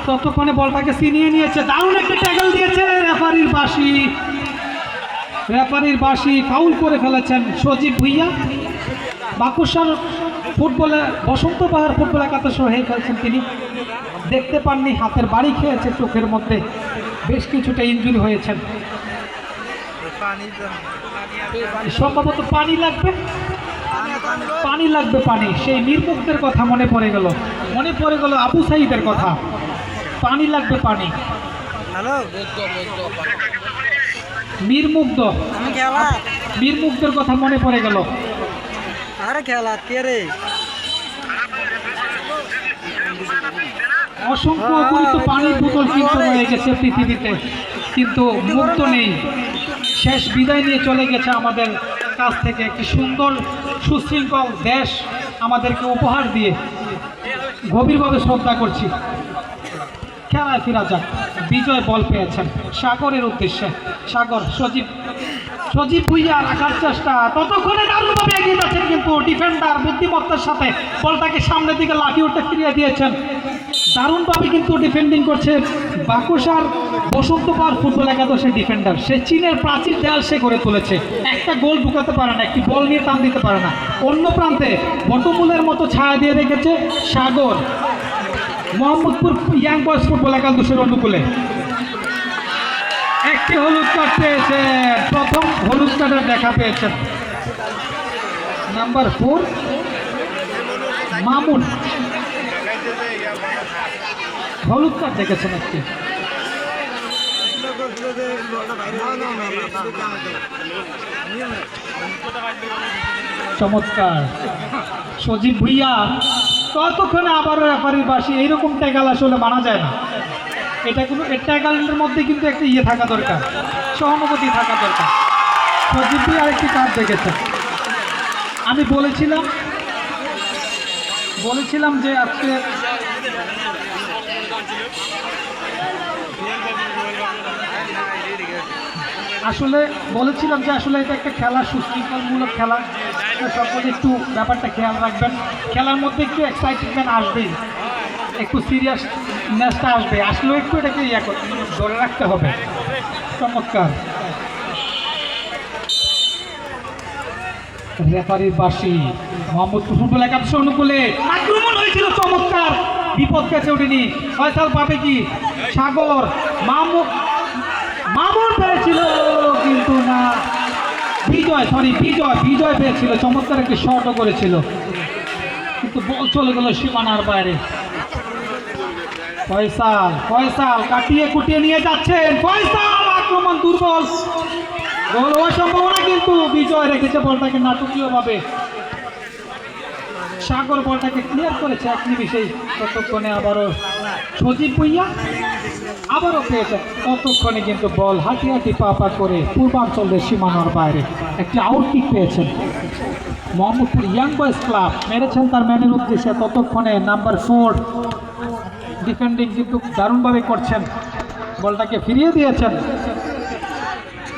ততক্ষণে বলটাকে ছিনিয়ে নিয়েছে, দারুণ একটা ট্যাকল দিয়েছে। রেফারির বাঁশি ফাউল করে ফেলেছেন সজীব ভুইয়া। বাকুশার ফুটবলে বসন্ত পাহাড় ফুটবল একাদশ হয়ে খেলছেন তিনি। দেখতে পাননি, হাতের বাড়ি খেয়েছে চোখের মধ্যে, বেশ কিছুটা ইনজুরি হয়েছেন। সম্ভবত পানি লাগবে, পানি। সেই নির্মুগ্ধের কথা মনে পড়ে গেল আবু সাইদের কথা। পানি লাগবে, পানি। মিরমুগ্ধের কথা মনে পড়ে গেল। অসংখ্য অগণিত পানির বোতল কিন্তু রয়ে গেছে পৃথিবীতে, কিন্তু মুক্ত নেই। শেষ বিদায় নিয়ে চলে গেছে আমাদের কাছ থেকে একটি সুন্দর সুশৃঙ্খল দেশ আমাদেরকে উপহার দিয়ে। গভীরভাবে শ্রদ্ধা করছি। খেলায় ফেরা যাক। বিজয় বল পেয়েছেন সাগরের উদ্দেশ্যে। সাগর, সজীব ভুইয়া রাখার চেষ্টা, ততক্ষণে দারুণভাবে এগিয়ে যাচ্ছেন, কিন্তু ডিফেন্ডার বুদ্ধিমত্তার সাথে বলটাকে সামনের দিকে লাফিয়ে উঠে ফিরিয়ে দিয়েছেন। দারুণভাবে কিন্তু ডিফেন্ডিং করছে বাকুশার বসন্ত পাহাড় ফুটবল একাদশের ডিফেন্ডার। সে চীনের প্রাচীর দেয়াল সে করে তুলেছে, একটা গোল ঢুকাতে পারে না, একটি বল নিয়ে টান দিতে পারে না। অন্য প্রান্তে বটমূলের মতো ছায়া দিয়ে রেখেছে সাগর, মোহাম্মদপুর ইয়াং বয়েজ ফুটবল একাদশের অনুকূলে। একটি হলুদ কার্ড পেয়েছেন, প্রথম হলুদ কার্ডের দেখা পেয়েছেন নাম্বার 4 মামুন। হলুদ কার্ড দেখেছেন একটি। চমৎকার সজীব ভুইয়া। ততক্ষণে আবারও রেফারির বাঁশি। এইরকম ট্যাকল আসলে মানা যায় না। এটা কোনো ট্যাকলের মধ্যে কিন্তু একটা থাকা দরকার, সহানুভূতি থাকা দরকার। সজীব ভুইয়া আরেকটি কার্ড দেখেছেন। আমি বলেছিলাম যে আজকে আসলে এটা একটা খেলা, সুশৃঙ্খলমূলক খেলা। সকলে একটু ব্যাপারটা খেয়াল রাখবেন। খেলার মধ্যে একটু এক্সাইটমেন্ট আসবেই, একটু সিরিয়াসনেসটা আসলেও একটু এটাকে ধরে রাখতে হবে। চমৎকার রেফারির বাঁশি। মোহাম্মদপুর ফুটবল একাদশ অনুকূলে আক্রমণ হয়েছিল, চমৎকার। বিপদ কেছে ওঠেনি। ফয়সাল পাবে কি? সাগর, মামুন পেয়েছিল কিন্তু না। বিজয় পেয়েছিল, চমৎকার একটি শটও করেছিল, কিন্তু বল চলে গেল সীমানার বাইরে। ফয়সাল কাটিয়ে কুটিয়ে নিয়ে যাচ্ছেন। ফয়সাল, আক্রমণ দুর্বল, গোল হওয়ার সম্ভাবনা, কিন্তু বিজয় রেখেছে বলটাকে নাটকীয়ভাবে। সাগর বলটাকে ক্লিয়ার করেছে এক নিমিষেই। ততক্ষণে আবারও সজীব ভুইয়া আবারও পেয়েছে। ততক্ষণে কিন্তু বল হাঁটি পা করে পূর্বাঞ্চলের সীমানার বাইরে একটি আউটকিক পেয়েছেন। মোহাম্মদপুর ইয়াং বয়েজ ক্লাব মেরেছেন তার ম্যানের উদ্দেশ্যে। ততক্ষণে নাম্বার 4 ডিফেন্ডিং কিন্তু দারুণভাবে করছেন, বলটাকে ফিরিয়ে দিয়েছেন।